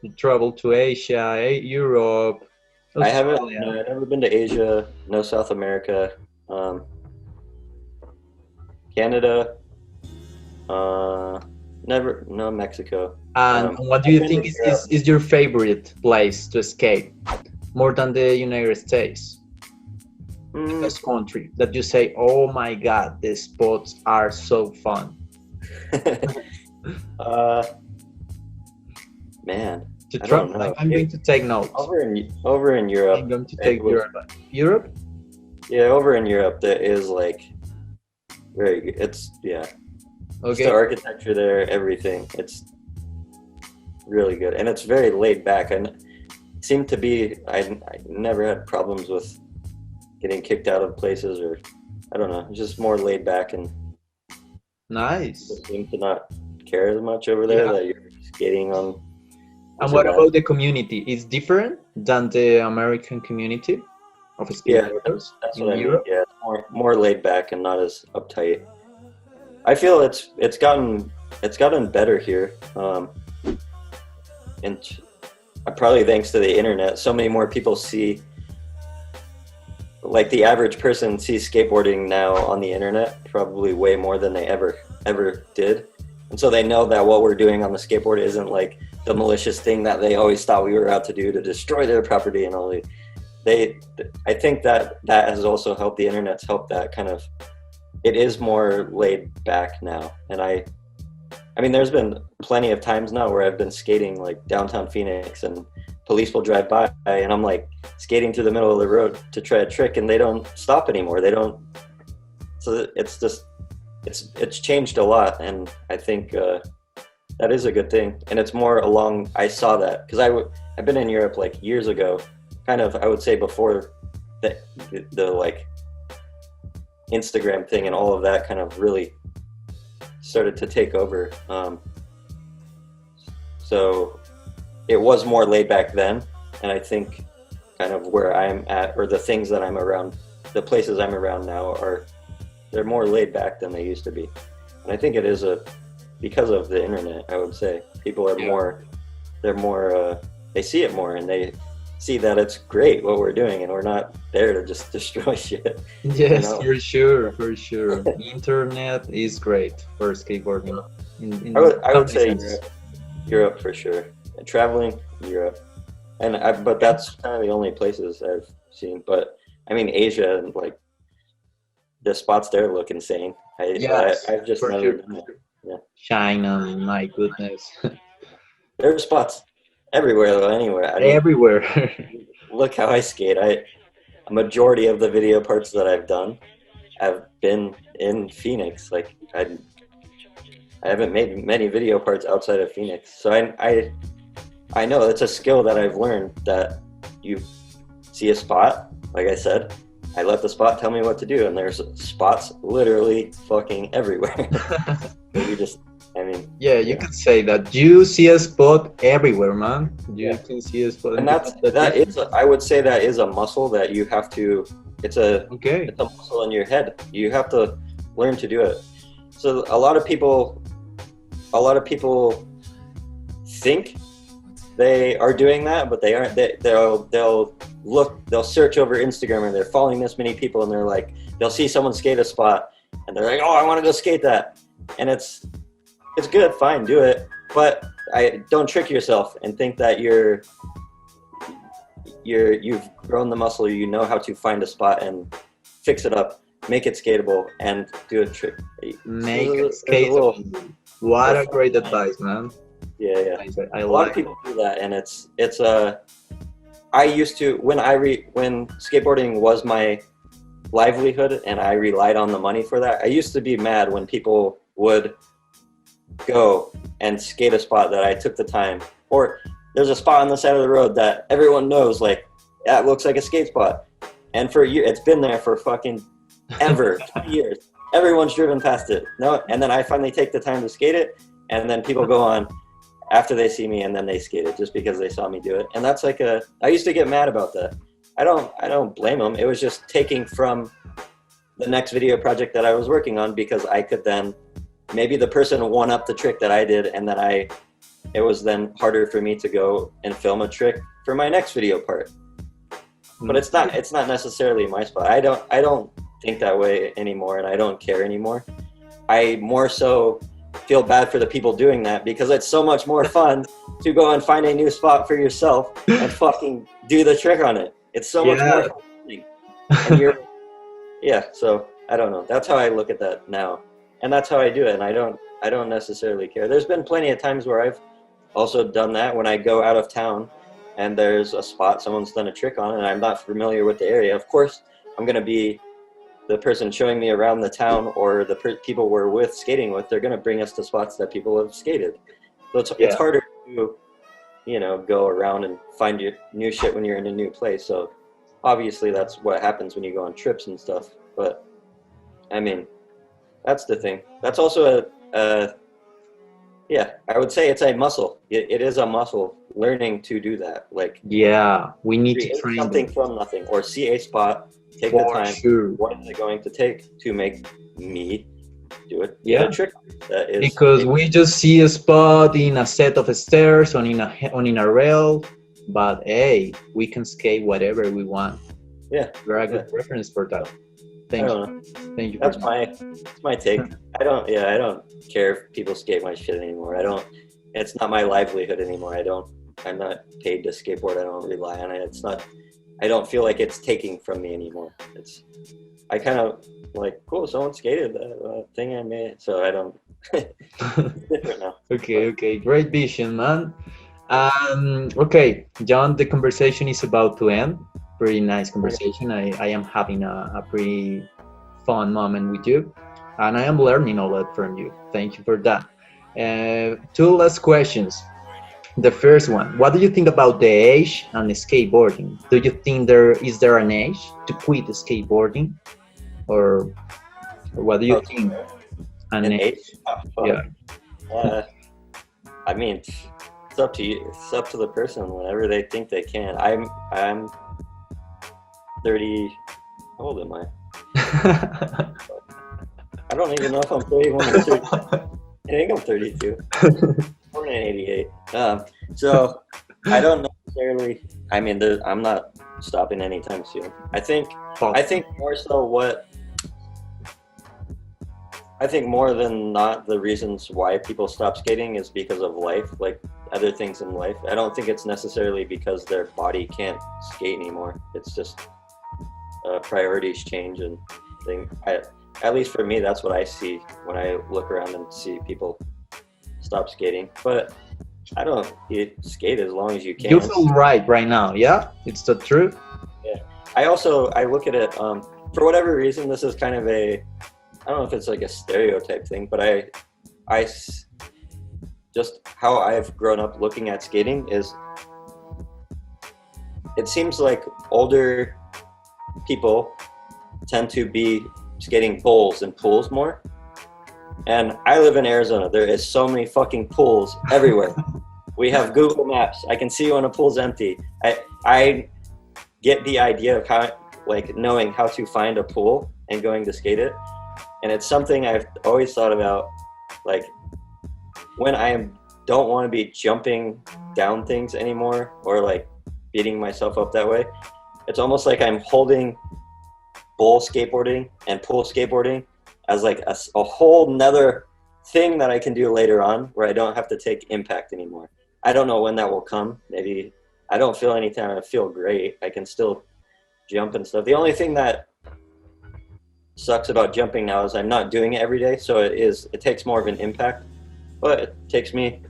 You travel to Asia, Europe. Australia. I've never been to Asia. No South America. Canada. No Mexico. And what do you think is your favorite place to skate, more than the United States? The best country that you say, oh my God, the spots are so fun. Man, to travel, I'm going to take notes. Over in Europe. I'm going to take Europe. Europe? Yeah, over in Europe, there is like very good. It's Okay. It's the architecture there, everything. It's really good, and it's very laid back. And it seemed to be, I never had problems with getting kicked out of places, or I don't know, just more laid back, and nice. Seem to not care as much over there that you're skating on. And what about the community? It's different than the American community of skateboarders. That's what I mean. Yeah, it's more laid back and not as uptight. I feel it's gotten better here, and probably thanks to the internet. So many more people see, like the average person sees skateboarding now on the internet probably way more than they ever did, and so they know that what we're doing on the skateboard isn't like the malicious thing that they always thought we were out to do to destroy their property and all. I think that has also helped. The internet's helped that kind of. It is more laid back now, and I mean, there's been plenty of times now where I've been skating like downtown Phoenix, and police will drive by, and I'm like skating through the middle of the road to try a trick, and they don't stop anymore. They don't. So it's just it's changed a lot, and I think that is a good thing. And it's more along. I saw that because I've been in Europe like years ago, kind of I would say before the like Instagram thing and all of that kind of really started to take over. So it was more laid back then, and I think kind of where I'm at, or the things that I'm around, the places I'm around now they're more laid back than they used to be. And I think it is because of the internet, I would say. People are they see it more, and they see that it's great what we're doing, and we're not there to just destroy shit. Yes, you know? for sure. Internet is great for skateboarding. I would say Europe for sure. And traveling Europe, but that's kind of the only places I've seen. But I mean, Asia, and like the spots there look insane. I've just never done it. Yeah. China, my goodness. There are spots everywhere though, anywhere. Everywhere. Look how I skate. A majority of the video parts that I've done have been in Phoenix. Like I haven't made many video parts outside of Phoenix. So I know it's a skill that I've learned, that you see a spot, like I said, I let the spot tell me what to do, and there's spots literally fucking everywhere. You can say that you see a spot everywhere, man. You can see a spot, and I would say that is a muscle that you have to. It's a muscle in your head. You have to learn to do it. So a lot of people think they are doing that, but they aren't. They'll search over Instagram, and they're following this many people, and they're like, they'll see someone skate a spot, and they're like, oh, I want to go skate that, and it's good, fine, do it, but don't trick yourself and think that you've grown the muscle, you know how to find a spot and fix it up. make it skatable and do a trick. Make There's it a little, skatable. What a great advice, man. yeah. I A lot of like people do that, and it's I used to when when skateboarding was my livelihood and I relied on the money for that. I used to be mad when people would go and skate a spot that I took the time, or there's a spot on the side of the road that everyone knows, like, that looks like a skate spot, and for a year it's been there for fucking ever 20 years. Everyone's driven past it. No, and then I finally take the time to skate it, and then people go on after they see me, and then they skate it just because they saw me do it. And that's like I used to get mad about that. I don't blame them. It was just taking from the next video project that I was working on, because I could then, maybe the person one up the trick that I did, and then it was then harder for me to go and film a trick for my next video part. But it's not necessarily my spot. I don't think that way anymore, and I don't care anymore. I more so feel bad for the people doing that, because it's so much more fun to go and find a new spot for yourself and fucking do the trick on it. It's so much more fun. And yeah, so I don't know. That's how I look at that now, and that's how I do it. And I don't necessarily care. There's been plenty of times where I've also done that when I go out of town and there's a spot someone's done a trick on and I'm not familiar with the area. Of course, I'm gonna be the person showing me around the town, or the people we're with skating with. They're gonna bring us to spots that people have skated. So it's harder to, go around and find your new shit when you're in a new place. So obviously that's what happens when you go on trips and stuff. But I mean, that's the thing. That's also I would say it's a muscle. It is a muscle, learning to do that. Like, we need to train something from nothing, or see a spot, take the time. Sure. What is it going to take to make me do it? Yeah, a trick that is, because we just see a spot in a set of stairs on in a rail, but hey, we can skate whatever we want. Yeah, you're a good reference for that. Thank you. That's my take. I don't care if people skate my shit anymore. It's not my livelihood anymore. I'm not paid to skateboard. I don't rely on it. I don't feel like it's taking from me anymore. I kind of like, cool, someone skated that thing I made, so I don't. It's different now. Okay, great vision, man. Okay, John, the conversation is about to end. Pretty nice conversation. I am having a pretty fun moment with you, and I am learning a lot from you. Thank you for that. Two last questions. The first one, what do you think about the age and the skateboarding? Do you think is there an age to quit skateboarding, or what do you think? An age? I mean, it's up to you. It's up to the person. Whenever they think they can. I'm 30. How old am I? I don't even know if I'm 31 or 32. I think I'm 32. Born in '88. So I don't necessarily. I mean, I'm not stopping anytime soon. I think more so I think more than not, the reasons why people stop skating is because of life, like other things in life. I don't think it's necessarily because their body can't skate anymore. It's just priorities change, and at least for me, that's what I see when I look around and see people stop skating. But you skate as long as you can. You feel right now, yeah? It's the truth? Yeah. I look at it, for whatever reason, this is kind of I don't know if it's like a stereotype thing, but I just how I've grown up looking at skating is, it seems like older people tend to be skating bowls and pools more. And I live in Arizona. There is so many fucking pools everywhere. We have Google Maps. I can see when a pool's empty. I get the idea of how, like, knowing how to find a pool and going to skate it. And it's something I've always thought about, like, when I don't want to be jumping down things anymore, or like beating myself up that way. It's almost like I'm holding bowl skateboarding and pool skateboarding as like a whole nother thing that I can do later on, where I don't have to take impact anymore. I don't know when that will come. Maybe I don't feel anytime I feel great. I can still jump and stuff. The only thing that sucks about jumping now is I'm not doing it every day, so it takes more of an impact, but it takes me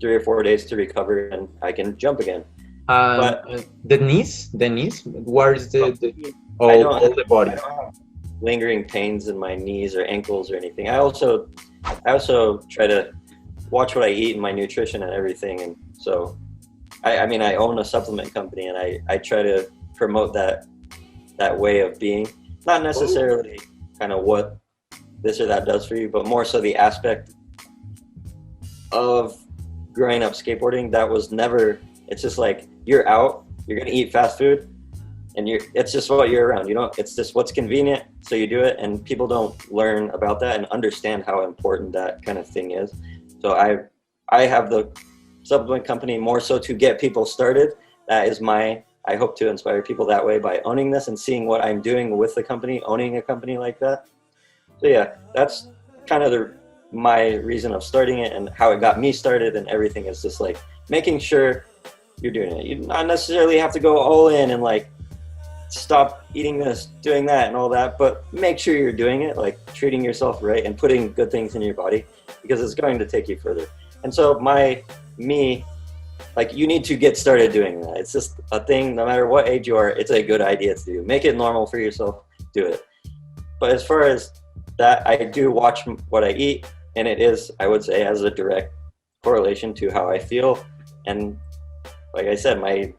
3 or 4 days to recover and I can jump again. But the knees, where is the all the body? I don't have lingering pains in my knees or ankles or anything. I also try to watch what I eat and my nutrition and everything, and so I mean I own a supplement company and I try to promote that way of being, not necessarily kind of what this or that does for you, but more so the aspect of growing up skateboarding that was never, it's just like you're out, you're gonna eat fast food, and it's just what you're around. You don't, it's just what's convenient, so you do it, and people don't learn about that and understand how important that kind of thing is. So I have the supplement company more so to get people started. That is I hope to inspire people that way by owning this and seeing what I'm doing with the company, owning a company like that. So yeah, that's kind of my reason of starting it and how it got me started, and everything is just like making sure you're doing it. You not necessarily have to go all in and like stop eating this, doing that and all that, but make sure you're doing it, like treating yourself right and putting good things in your body, because it's going to take you further. And so like you need to get started doing that. It's just a thing, no matter what age you are, it's a good idea to do. Make it normal for yourself, do it. But as far as that, I do watch what I eat, and it is, I would say, has a direct correlation to how I feel. And like I said, my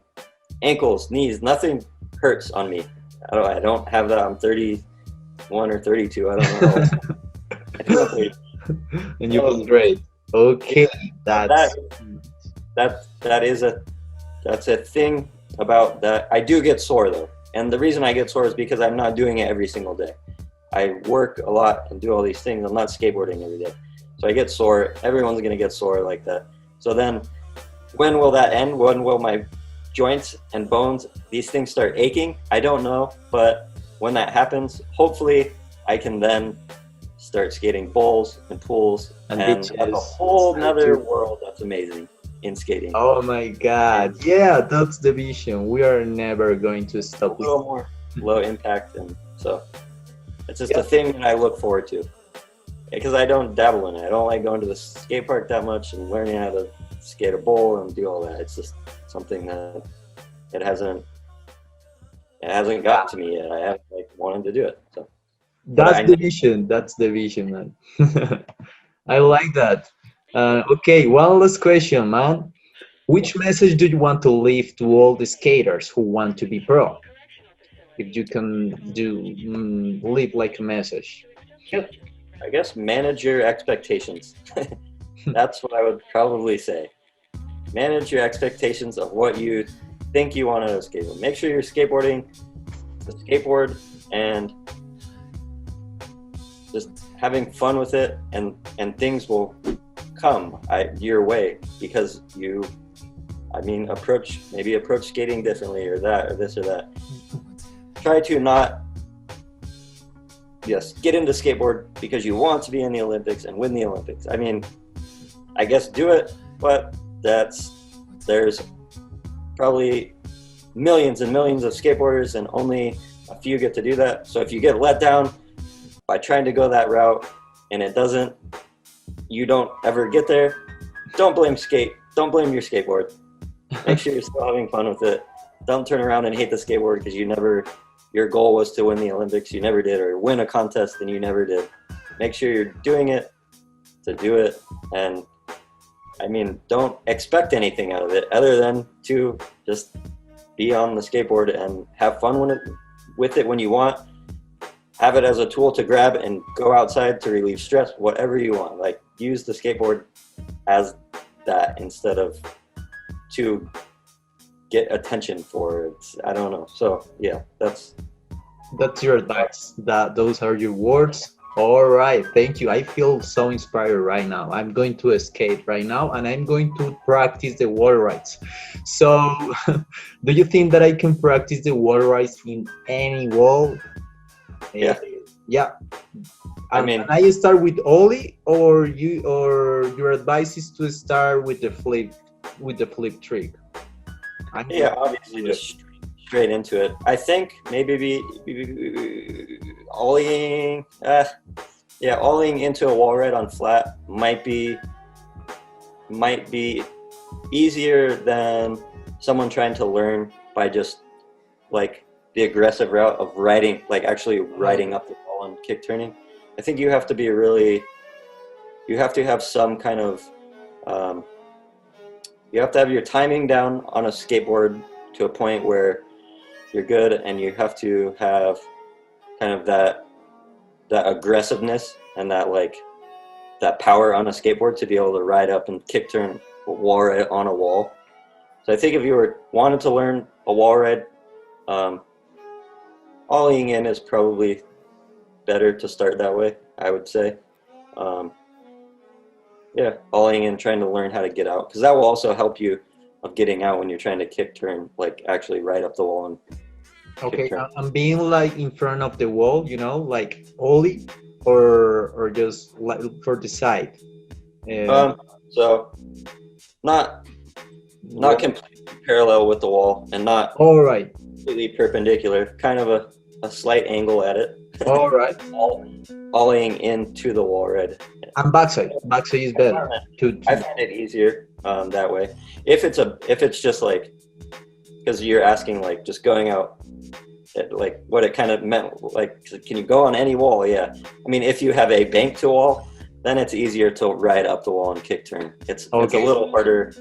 ankles, knees, nothing hurts on me. I don't have that. I'm 31 or 32. I don't know. I think I'm 30. And you feel great. Okay, that's a thing about that. I do get sore though, and the reason I get sore is because I'm not doing it every single day. I work a lot and do all these things. I'm not skateboarding every day, so I get sore. Everyone's gonna get sore like that. So then, when will that end? When will my joints and bones, these things start aching? I don't know, but when that happens, hopefully I can then start skating bowls and pools and have a whole nother world that's amazing in skating. Oh my God. Yeah, that's the vision. We are never going to stop. A little more low impact, and so it's just a thing that I look forward to, because I don't dabble in it. I don't like going to the skate park that much and learning how to skate a bowl and do all that. It's just something that it hasn't got to me yet. I haven't wanted to do it. So that's the vision, man. I like that. Okay, one last question, man. Which message do you want to leave to all the skaters who want to be pro? If you can leave like a message. I guess manage your expectations. That's what I would probably say. Manage your expectations of what you think you want to skateboard. Make sure you're skateboarding the skateboard and just having fun with it, and things will come your way, because approach skating differently, or that, or this or that. Try to not get into skateboard because you want to be in the Olympics and win the Olympics. I mean, I guess do it, but there's probably millions and millions of skateboarders, and only a few get to do that. So if you get let down by trying to go that route and you don't ever get there, don't blame don't blame your skateboard. Make sure you're still having fun with it. Don't turn around and hate the skateboard because your goal was to win the Olympics, you never did, or win a contest and you never did. Make sure you're doing it to do it, and don't expect anything out of it other than to just be on the skateboard and have fun with it when you want. Have it as a tool to grab and go outside to relieve stress, whatever you want. Like, use the skateboard as that instead of to get attention for it. I don't know. So yeah, that's your advice. Those are your words. All right, thank you. I feel so inspired right now. I'm going to skate right now, and I'm going to practice the wall rides. So do you think that I can practice the wall rides in any wall? Yeah. Can I start with ollie, or your advice is to start with the flip trick? Obviously just straight into it. I think maybe Ollie, yeah, ollieing into a wall ride on flat might be easier than someone trying to learn by just like the aggressive route of riding, like actually riding up the wall and kick turning. I think you have to have some kind of you have to have your timing down on a skateboard to a point where you're good, and you have to have kind of that aggressiveness and that power on a skateboard to be able to ride up and kick turn wall ride on a wall. So I think if you wanted to learn a wall ride, ollieing in is probably better to start that way, I would say. Yeah, ollieing in, trying to learn how to get out, because that will also help you of getting out when you're trying to kick turn, like actually right up the wall and Okay, I'm being like in front of the wall, you know, like ollie, or just like for the side. So not completely parallel with the wall, and not All right. completely perpendicular, kind of a slight angle at it. All right. Ollieing into the wall ride. And backside. Backside is better. I find it easier that way. If it's just like, because you're asking like just going out, like what it kind of meant, like can you go on any wall? Yeah. I mean, if you have a bank to wall, then it's easier to ride up the wall and kick turn. It's a little harder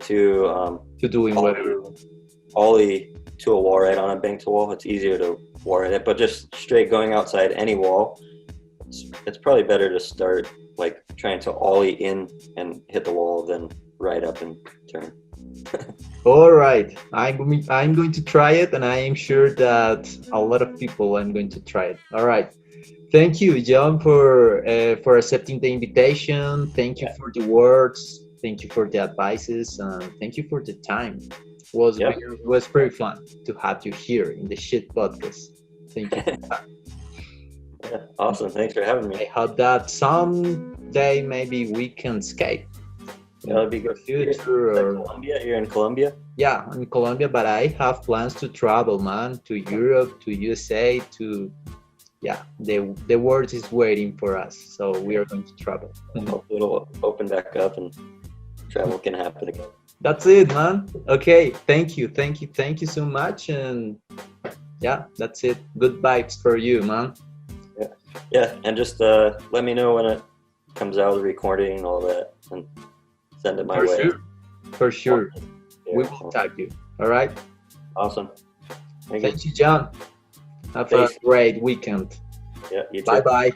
to do in whatever. Ollie to a wall ride on a bank to wall. It's easier to wall ride it, but just straight going outside any wall, it's probably better to start like trying to ollie in and hit the wall than ride up and turn. All right, I'm going to try it, and I am sure that a lot of people are going to try it. All right, thank you, John, for accepting the invitation. Thank you for the words. Thank you for the advices. Thank you for the time. It was pretty fun to have you here in the Shit Podcast. Thank you. Yeah, awesome. Thanks for having me. I hope that someday maybe we can skate. Yeah, that'd be good. You're in Colombia? Yeah, I'm in Colombia, but I have plans to travel, man, to Europe, to USA, the world is waiting for us, so we are going to travel. Hopefully it'll open back up and travel can happen again. That's it, man. Okay, thank you so much, and yeah, that's it. Good vibes for you, man. Yeah, and just let me know when it comes out, the recording and all that, and send it my way. For sure. Yeah, we will tag you. All right. Awesome. Thank you, John. Have a great weekend. Yeah, you too. Bye-bye.